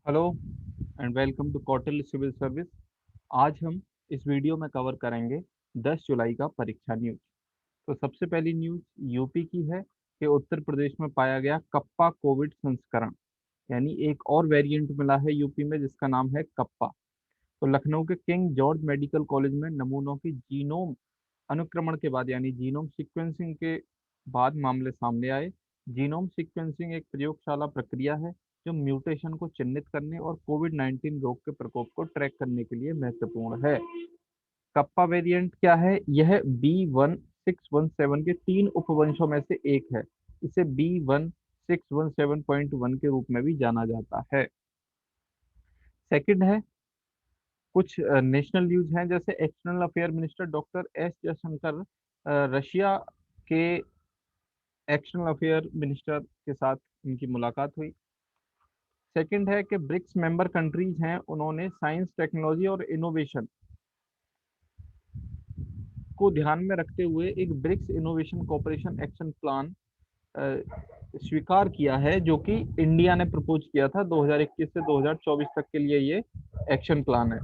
Hello and welcome to Kautilya civil service. आज हम इस वीडियो में कवर करेंगे 10 जुलाई का परीक्षा न्यूज। तो सबसे पहली न्यूज यूपी की है कि उत्तर प्रदेश में पाया गया कप्पा कोविड संस्करण, यानी एक और वेरिएंट मिला है यूपी में जिसका नाम है कप्पा। तो लखनऊ के किंग जॉर्ज मेडिकल कॉलेज में नमूनों की जीनोम अनुक्रमण के बाद यानी जीनोम सीक्वेंसिंग के बाद मामले सामने आए। जीनोम सीक्वेंसिंग एक प्रयोगशाला प्रक्रिया है जो म्यूटेशन को चिन्हित करने और कोविड 19 रोग के प्रकोप को ट्रैक करने के लिए महत्वपूर्ण है। कप्पा वेरिएंट क्या है? यह B1617 के 3 उपवंशों में से एक है। इसे B1617.1 के रूप में भी जाना जाता है। सेकंड है, कुछ नेशनल न्यूज हैं, जैसे external affair minister doctor S Jaishankar Russia के एक्सटर्नल अफेयर मिनिस्टर के साथ उनकी मुलाकात हुई। सेकंड है कि ब्रिक्स मेंबर कंट्रीज हैं, उन्होंने साइंस टेक्नोलॉजी और इनोवेशन को ध्यान में रखते हुए एक BRICS innovation cooperation action plan स्वीकार किया है, जो कि इंडिया ने प्रपोज किया था 2021 से 2024 तक के लिए। ये एक्शन प्लान है।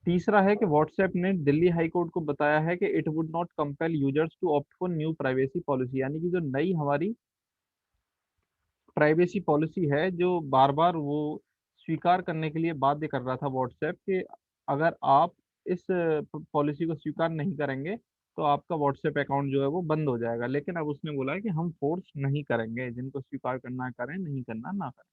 तीसरा है कि व्हाट्सएप ने दिल्ली हाई कोर्ट को बताया है कि it would not compel users to opt for new privacy policy, यानी कि जो नई हमारी प्राइवेसी पॉलिसी है, जो बार बार वो स्वीकार करने के लिए बाध्य कर रहा था व्हाट्सएप कि अगर आप इस पॉलिसी को स्वीकार नहीं करेंगे तो आपका व्हाट्सएप अकाउंट जो है वो बंद हो जाएगा। लेकिन अब उसने बोला है कि हम फोर्स नहीं करेंगे, जिनको स्वीकार करना है करें, नहीं करना ना करें।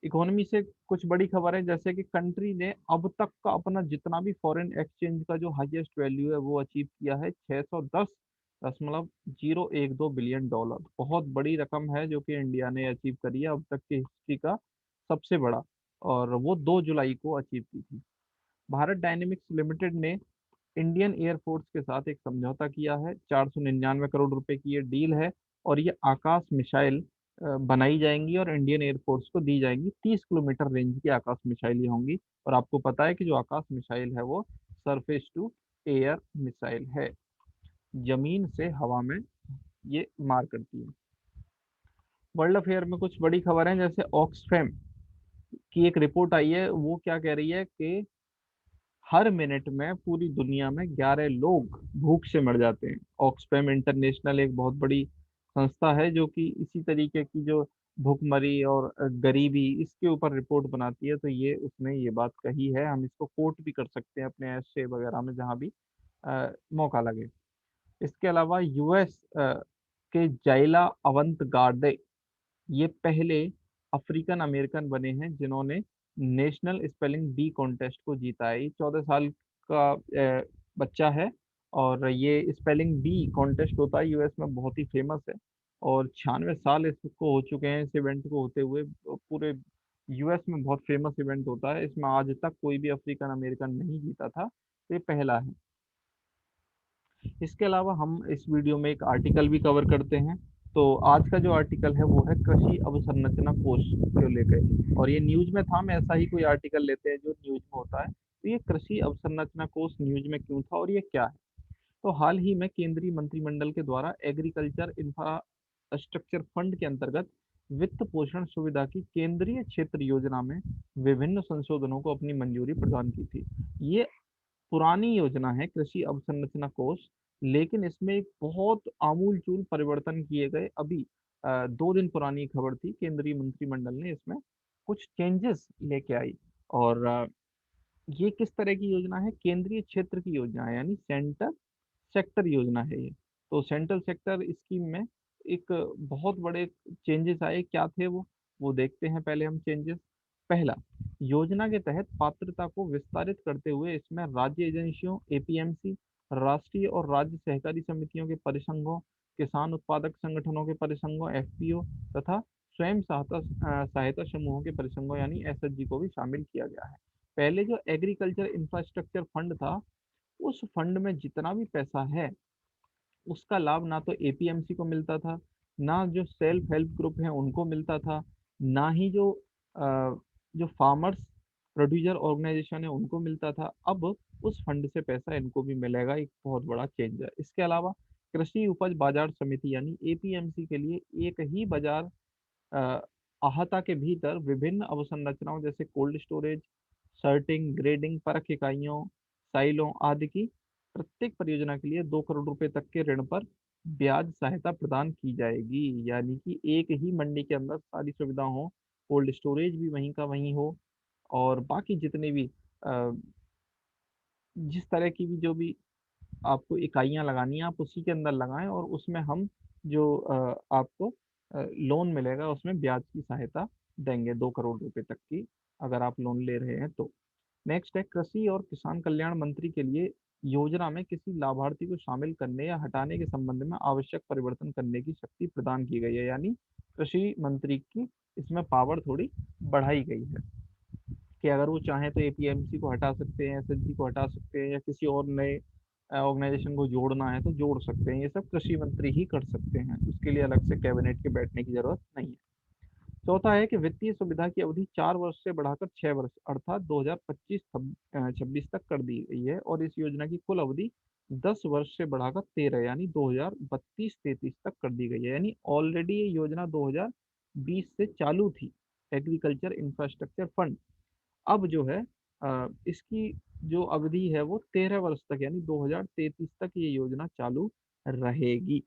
इकोनॉमी से कुछ बड़ी खबर है, जैसे कि कंट्री ने अब तक का अपना जितना भी फॉरेन एक्सचेंज का जो हाईएस्ट वैल्यू है वो अचीव किया है 610.012 बिलियन डॉलर। बहुत बड़ी रकम है जो कि इंडिया ने अचीव करी है अब तक की हिस्ट्री का सबसे बड़ा, और वो 2 जुलाई को अचीव की थी। भारत डायनेमिक्स लिमिटेड ने इंडियन एयरफोर्स के साथ एक समझौता किया है। 499 करोड़ रुपए की ये डील है, और ये आकाश मिसाइल बनाई जाएंगी और इंडियन एयरफोर्स को दी जाएंगी। 30 किलोमीटर रेंज की आकाश मिसाइल ये होंगी। और आपको पता है कि जो आकाश मिसाइल है वो सरफेस टू एयर मिसाइल है, जमीन से हवा में ये मार करती है। वर्ल्ड अफेयर में कुछ बड़ी खबर है, जैसे ऑक्सफैम की एक रिपोर्ट आई है। वो क्या कह रही है कि हर मिनट में पूरी दुनिया में 11 लोग भूख से मर जाते हैं। ऑक्सफैम इंटरनेशनल एक बहुत बड़ी संस्था है जो कि इसी तरीके की जो भूखमरी और गरीबी इसके ऊपर रिपोर्ट बनाती है। तो ये उसने ये बात कही है, हम इसको कोट भी कर सकते हैं अपने ऐसे वगैरह में जहाँ भी मौका लगे। इसके अलावा यूएस के जाइला अवंत गार्डे ये पहले अफ्रीकन अमेरिकन बने हैं जिन्होंने नेशनल स्पेलिंग बी कॉन्टेस्ट को जीता है। ये 14 साल का बच्चा है, और ये स्पेलिंग बी कॉन्टेस्ट होता है यूएस में, बहुत ही फेमस है। और 96 साल इसको हो चुके हैं इस इवेंट को होते हुए। पूरे यूएस में बहुत फेमस इवेंट होता है, इसमें आज तक कोई भी अफ्रीकन अमेरिकन नहीं जीता था, तो ये पहला है। इसके अलावा हम इस वीडियो में एक आर्टिकल भी कवर करते हैं। तो आज का जो आर्टिकल है वो है कृषि अवसंरचना कोष को लेकर, और ये न्यूज में था। हम ऐसा ही कोई आर्टिकल लेते हैं जो न्यूज में होता है। तो ये कृषि अवसंरचना कोष न्यूज में क्यों था और ये क्या है? तो हाल ही में केंद्रीय मंत्रिमंडल के द्वारा एग्रीकल्चर इंफ्रास्ट्रक्चर फंड के अंतर्गत वित्त पोषण सुविधा की केंद्रीय क्षेत्र योजना में विभिन्न संशोधनों को अपनी मंजूरी प्रदान की थी। ये पुरानी योजना है कृषि अवसंरचना कोष, लेकिन इसमें एक बहुत आमूलचूल परिवर्तन किए गए। अभी 2 दिन पुरानी खबर थी, केंद्रीय मंत्रिमंडल ने इसमें कुछ चेंजेस लेके आई। और ये किस तरह की योजना है? केंद्रीय क्षेत्र की योजना है, यानी सेंटर सेक्टर योजना है ये। तो सेंट्रल सेक्टर स्कीम में एक बहुत बड़े चेंजेस आए। क्या थे वो देखते हैं पहले हम चेंजेस। पहला, योजना के तहत पात्रता को विस्तारित करते हुए इसमें राज्य एजेंसियों एपीएमसी, राष्ट्रीय और राज्य सहकारी समितियों के परिसंघों, किसान उत्पादक संगठनों के परिसंघों एफपीओ, तथा स्वयं सहायता समूहों के परिसंघों यानी एसएचजी को भी शामिल किया गया है। पहले जो एग्रीकल्चर इंफ्रास्ट्रक्चर फंड था, उस फंड में जितना भी पैसा है उसका लाभ ना तो एपीएमसी को मिलता था, ना जो सेल्फ हेल्प ग्रुप हैं उनको मिलता था, ना ही जो फार्मर्स प्रोड्यूसर ऑर्गेनाइजेशन है उनको मिलता था। अब उस फंड से पैसा इनको भी मिलेगा, एक बहुत बड़ा चेंज है। इसके अलावा कृषि उपज बाजार समिति यानी एपीएमसी के लिए एक ही बाजार अहाता के भीतर विभिन्न अवसंरचनाओं जैसे कोल्ड स्टोरेज, सर्टिंग, ग्रेडिंग, परख इकाइयों, साइलों आदि की प्रत्येक परियोजना के लिए 2 करोड़ रुपए तक के ऋण पर ब्याज सहायता प्रदान की जाएगी। यानी कि एक ही मंडी के अंदर सारी सुविधा हो, कोल्ड स्टोरेज भी वहीं का वहीं हो, और बाकी जितने भी जिस तरह की भी जो भी आपको इकाइयाँ लगानी है आप उसी के अंदर लगाएं, और उसमें हम जो आपको लोन मिलेगा उसमें ब्याज की सहायता देंगे 2 करोड़ रुपए तक की, अगर आप लोन ले रहे हैं तो। नेक्स्ट है, कृषि और किसान कल्याण मंत्री के लिए योजना में किसी लाभार्थी को शामिल करने या हटाने के संबंध में आवश्यक परिवर्तन करने की शक्ति प्रदान की गई है। यानी कृषि मंत्री की इसमें पावर थोड़ी बढ़ाई गई है कि अगर वो चाहें तो एपीएमसी को हटा सकते हैं, एसएसजी को हटा सकते हैं, या किसी और नए ऑर्गेनाइजेशन को जोड़ना है तो जोड़ सकते हैं। ये सब कृषि मंत्री ही कर सकते हैं, उसके लिए अलग से कैबिनेट के बैठने की जरूरत नहीं है। चौथा है कि वित्तीय सुविधा की अवधि 4 वर्ष से बढ़ाकर 6 वर्ष अर्थात 2025-26 तक कर दी गई है, और इस योजना की कुल अवधि 10 वर्ष से बढ़ाकर 13 यानी 2032-33 तक कर दी गई है। यानी ऑलरेडी ये योजना 2020 से चालू थी, एग्रीकल्चर इंफ्रास्ट्रक्चर फंड। अब जो है इसकी जो अवधि है वो 13 वर्ष तक यानी 2033 तक ये योजना चालू रहेगी,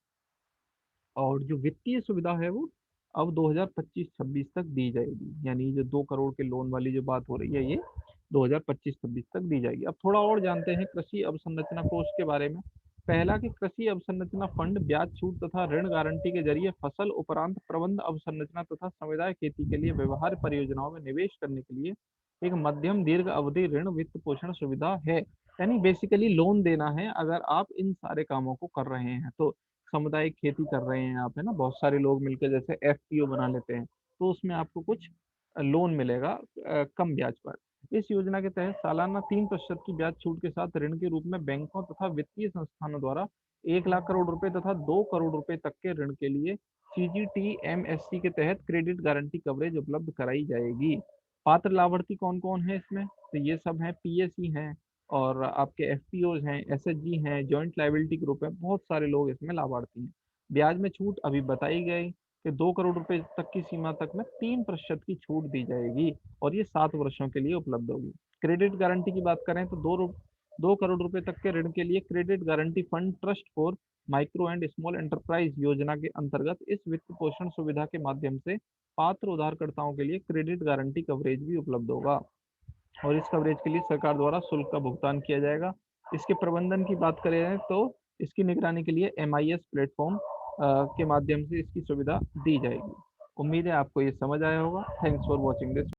और जो वित्तीय सुविधा है वो अब 2025-26 तक दी जाएगी। यानी जो 2 करोड़ के लोन वाली जो बात हो रही है ये 2025-26 तक दी जाएगी। अब थोड़ा और जानते हैं कृषि अवसंरचना कोष के बारे में। पहला कि कृषि अवसंरचना फंड ब्याज छूट तथा ऋण गारंटी के जरिए फसल उपरांत प्रबंध अवसंरचना तथा समुदाय खेती के लिए व्यवहार परियोजनाओं में निवेश करने के लिए एक मध्यम दीर्घ अवधि ऋण वित्त पोषण सुविधा है। यानी बेसिकली लोन देना है अगर आप इन सारे कामों को कर रहे हैं तो। सामुदायिक खेती कर रहे हैं आप, है ना, बहुत सारे लोग मिलकर जैसे एफपीओ बना लेते हैं, तो उसमें आपको कुछ लोन मिलेगा कम ब्याज पर। इस योजना के तहत सालाना 3% की ब्याज छूट के साथ ऋण के रूप में बैंकों तथा वित्तीय संस्थानों द्वारा 1 लाख करोड़ रुपए तथा 2 करोड़ रुपए तक के ऋण के लिए सीजीटीएमएससी के तहत क्रेडिट गारंटी कवरेज उपलब्ध कराई जाएगी। पात्र लाभार्थी कौन कौन है इसमें, तो ये सब हैं, पीएससी हैं, और आपके एफपीओज हैं, एसएचजी हैं, जॉइंट लाइबिलिटी ग्रुप है, बहुत सारे लोग इसमें लाभार्थी हैं। ब्याज में छूट अभी बताई गई कि 2 करोड़ रुपए तक की सीमा तक में 3% की छूट दी जाएगी, और ये 7 वर्षों के लिए उपलब्ध होगी। क्रेडिट गारंटी की बात करें तो 2 करोड़ रुपए तक के ऋण के लिए credit guarantee fund trust for micro and small enterprise योजना के अंतर्गत इस वित्त पोषण सुविधा के माध्यम से पात्र उधारकर्ताओं के लिए क्रेडिट गारंटी कवरेज भी उपलब्ध होगा, और इस कवरेज के लिए सरकार द्वारा शुल्क का भुगतान किया जाएगा। इसके प्रबंधन की बात करें तो इसकी निगरानी के लिए एमआईएस प्लेटफॉर्म के माध्यम से इसकी सुविधा दी जाएगी। उम्मीद है आपको ये समझ आया होगा। Thanks for watching this.